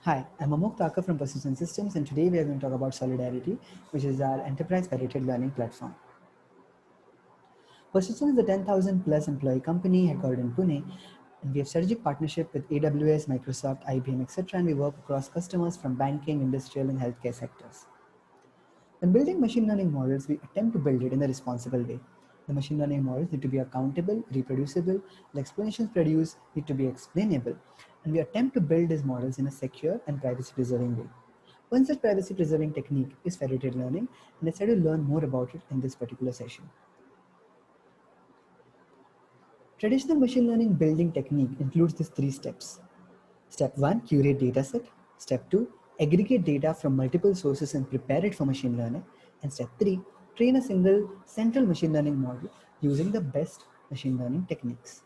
Hi, I'm Amok Thakur from Persistent Systems, and today we are going to talk about Solidarity, which is our enterprise federated learning platform. Persistent is a 10,000 plus employee company headquartered in Pune, and we have strategic partnership with AWS, Microsoft, IBM, etc., and we work across customers from banking, industrial, and healthcare sectors. When building machine learning models, we attempt to build it in a responsible way. The machine learning models need to be accountable, reproducible, the explanations produced need to be explainable, and we attempt to build these models in a secure and privacy preserving way. One such privacy preserving technique is federated learning, and let's try to learn more about it in this particular session. Traditional machine learning building technique includes these three steps. Step 1, curate dataset. Step 2, aggregate data from multiple sources and prepare it for machine learning. And step 3, train a single central machine learning model using the best machine learning techniques.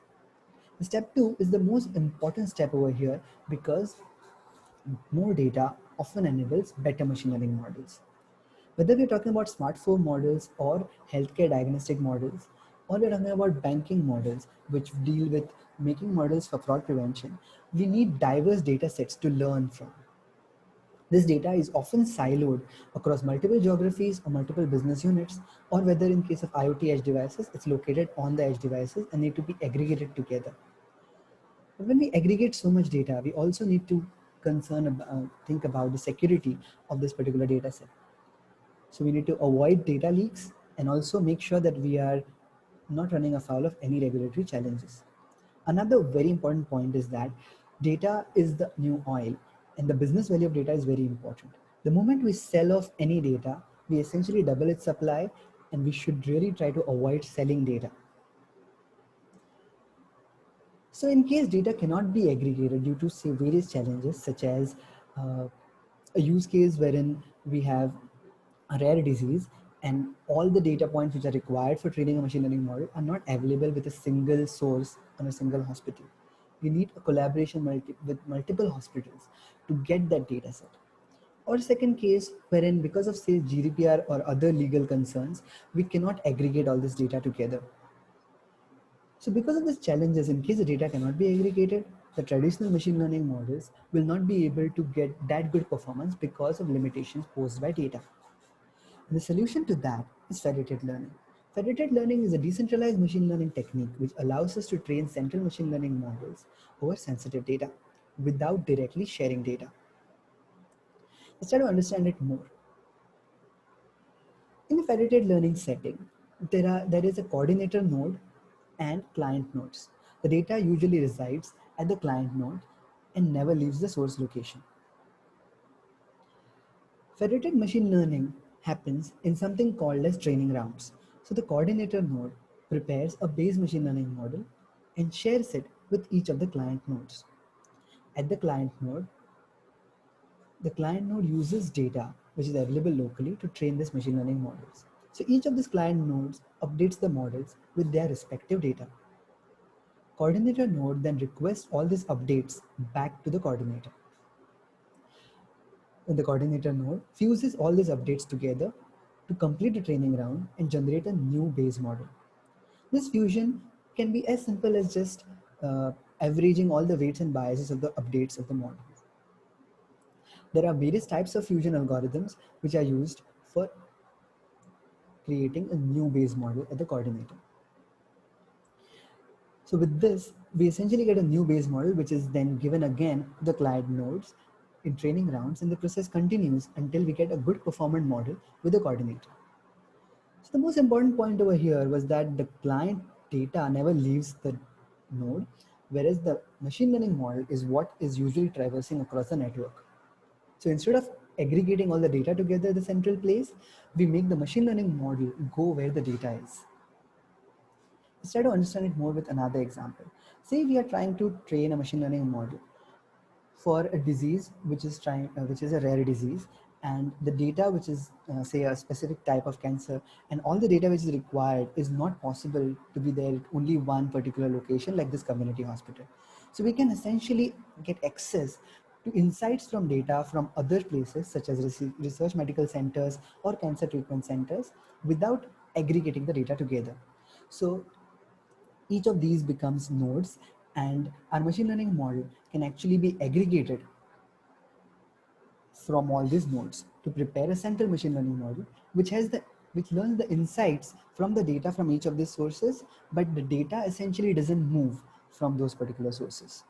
The step 2 is the most important step over here because more data often enables better machine learning models. Whether we're talking about smartphone models or healthcare diagnostic models, or we're talking about banking models, which deal with making models for fraud prevention, we need diverse data sets to learn from. This data is often siloed across multiple geographies or multiple business units, or whether in case of IoT edge devices, it's located on the edge devices and need to be aggregated together. But when we aggregate so much data, we also need to think about the security of this particular data set. So we need to avoid data leaks and also make sure that we are not running afoul of any regulatory challenges. Another very important point is that data is the new oil and the business value of data is very important. The moment we sell off any data, we essentially double its supply and we should really try to avoid selling data. So in case data cannot be aggregated due to say various challenges such as uh, a use case wherein we have a rare disease and all the data points which are required for training a machine learning model are not available with a single source on a single hospital. We need a collaboration with multiple hospitals to get that data set. Or second case wherein because of say GDPR or other legal concerns, we cannot aggregate all this data together. So because of these challenges, in case the data cannot be aggregated, the traditional machine learning models will not be able to get that good performance because of limitations posed by data. And the solution to that is federated learning. Federated learning is a decentralized machine learning technique which allows us to train central machine learning models over sensitive data without directly sharing data. Let's try to understand it more. In a federated learning setting, there is a coordinator node and client nodes. The data usually resides at the client node and never leaves the source location. Federated machine learning happens in something called as training rounds. So the coordinator node prepares a base machine learning model and shares it with each of the client nodes. At the client node uses data which is available locally to train this machine learning models. So each of these client nodes updates the models with their respective data. Coordinator node then requests all these updates back to the coordinator. And the coordinator node fuses all these updates together to complete the training round and generate a new base model. This fusion can be as simple as just averaging all the weights and biases of the updates of the model. There are various types of fusion algorithms which are used for creating a new base model at the coordinator. So with this, we essentially get a new base model, which is then given again to the client nodes in training rounds, and the process continues until we get a good performant model with the coordinator. So the most important point over here was that the client data never leaves the node, whereas the machine learning model is what is usually traversing across the network. So instead of aggregating all the data together at the central place, we make the machine learning model go where the data is. Let's try to understand it more with another example. Say we are trying to train a machine learning model for a disease which is a rare disease, and the data which is say a specific type of cancer, and all the data which is required is not possible to be there at only one particular location like this community hospital. So we can essentially get access to insights from data from other places such as research medical centers or cancer treatment centers without aggregating the data together. So each of these becomes nodes, and our machine learning model can actually be aggregated from all these nodes to prepare a central machine learning model which learns the insights from the data from each of these sources, but the data essentially doesn't move from those particular sources.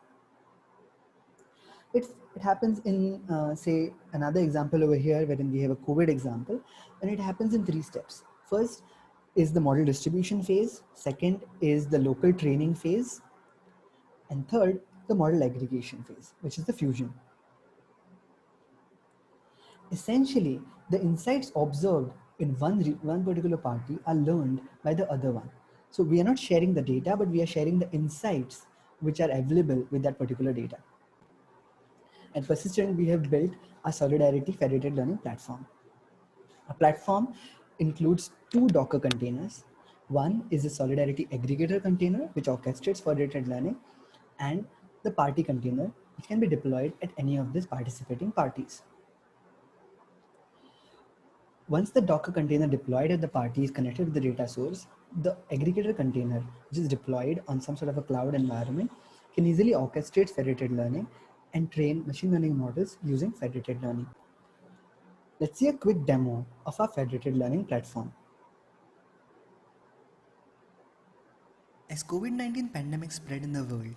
It happens in, say, another example over here, wherein we have a COVID example, and it happens in 3 steps. First is the model distribution phase, second is the local training phase, and third, the model aggregation phase, which is the fusion. Essentially, the insights observed in one particular party are learned by the other one. So we are not sharing the data, but we are sharing the insights which are available with that particular data. At Persistent, we have built a Solidarity federated learning platform. A platform includes 2 Docker containers. One is a Solidarity aggregator container, which orchestrates federated learning, and the party container, which can be deployed at any of these participating parties. Once the Docker container deployed at the party is connected to the data source, the aggregator container, which is deployed on some sort of a cloud environment, can easily orchestrate federated learning and train machine learning models using federated learning. Let's see a quick demo of our federated learning platform. As COVID-19 pandemic spread in the world,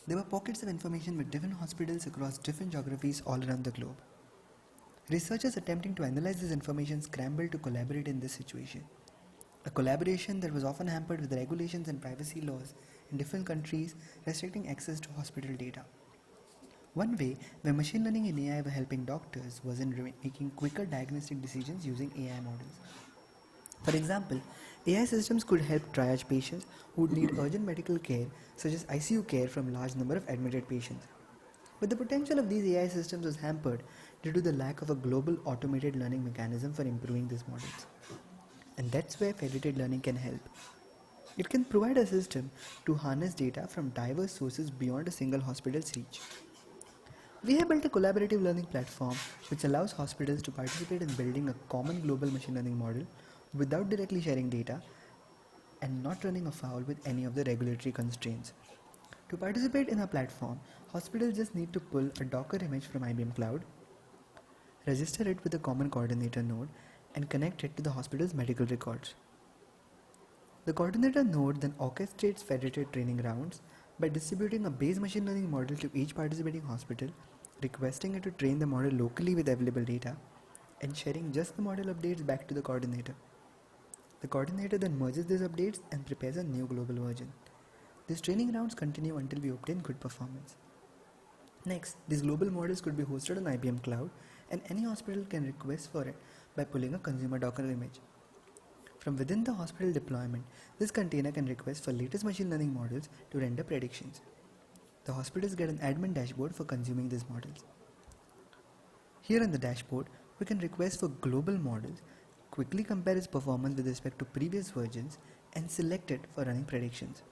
there were pockets of information with different hospitals across different geographies all around the globe. Researchers attempting to analyze this information scrambled to collaborate in this situation. A collaboration that was often hampered with regulations and privacy laws in different countries restricting access to hospital data. One way where machine learning and AI were helping doctors was in making quicker diagnostic decisions using AI models. For example, AI systems could help triage patients who would need urgent medical care, such as ICU care from a large number of admitted patients. But the potential of these AI systems was hampered due to the lack of a global automated learning mechanism for improving these models. And that's where federated learning can help. It can provide a system to harness data from diverse sources beyond a single hospital's reach. We have built a collaborative learning platform which allows hospitals to participate in building a common global machine learning model without directly sharing data and not running afoul with any of the regulatory constraints. To participate in our platform, hospitals just need to pull a Docker image from IBM Cloud, register it with a common coordinator node, and connect it to the hospital's medical records. The coordinator node then orchestrates federated training rounds by distributing a base machine learning model to each participating hospital, requesting it to train the model locally with available data, and sharing just the model updates back to the coordinator. The coordinator then merges these updates and prepares a new global version. These training rounds continue until we obtain good performance. Next, these global models could be hosted on IBM Cloud, and any hospital can request for it by pulling a consumer Docker image. From within the hospital deployment, this container can request for latest machine learning models to render predictions. The hospitals get an admin dashboard for consuming these models. Here in the dashboard, we can request for global models, quickly compare its performance with respect to previous versions, and select it for running predictions.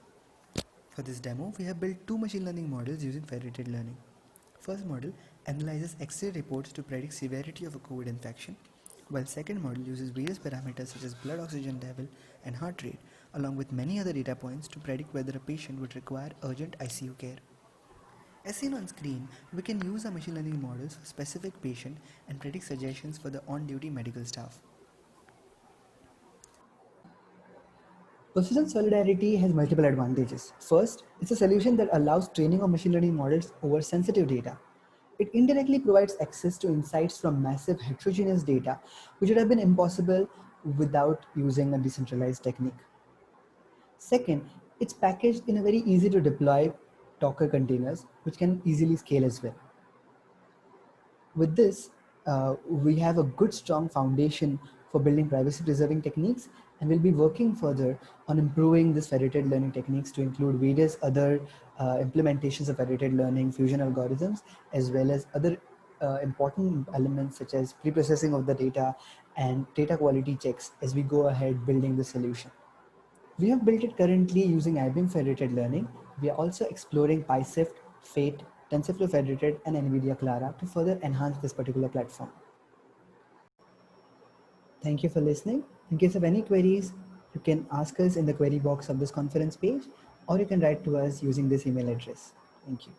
For this demo, we have built 2 machine learning models using federated learning. First model analyzes X-ray reports to predict severity of a COVID infection, while second model uses various parameters such as blood oxygen level and heart rate, along with many other data points to predict whether a patient would require urgent ICU care. As seen on screen, we can use our machine learning models for specific patient and predict suggestions for the on-duty medical staff. Persistent Solidarity has multiple advantages. First, it's a solution that allows training of machine learning models over sensitive data. It indirectly provides access to insights from massive heterogeneous data, which would have been impossible without using a decentralized technique. Second, it's packaged in a very easy to deploy Docker containers, which can easily scale as well. With this, we have a good strong foundation for building privacy preserving techniques, and we'll be working further on improving this federated learning techniques to include various other implementations of federated learning fusion algorithms, as well as other important elements such as pre-processing of the data and data quality checks as we go ahead building the solution. We have built it currently using IBM federated learning. We are also exploring PySift, Fate, TensorFlow federated, and NVIDIA Clara to further enhance this particular platform. Thank you for listening. In case of any queries, you can ask us in the query box of this conference page, or you can write to us using this email address. Thank you.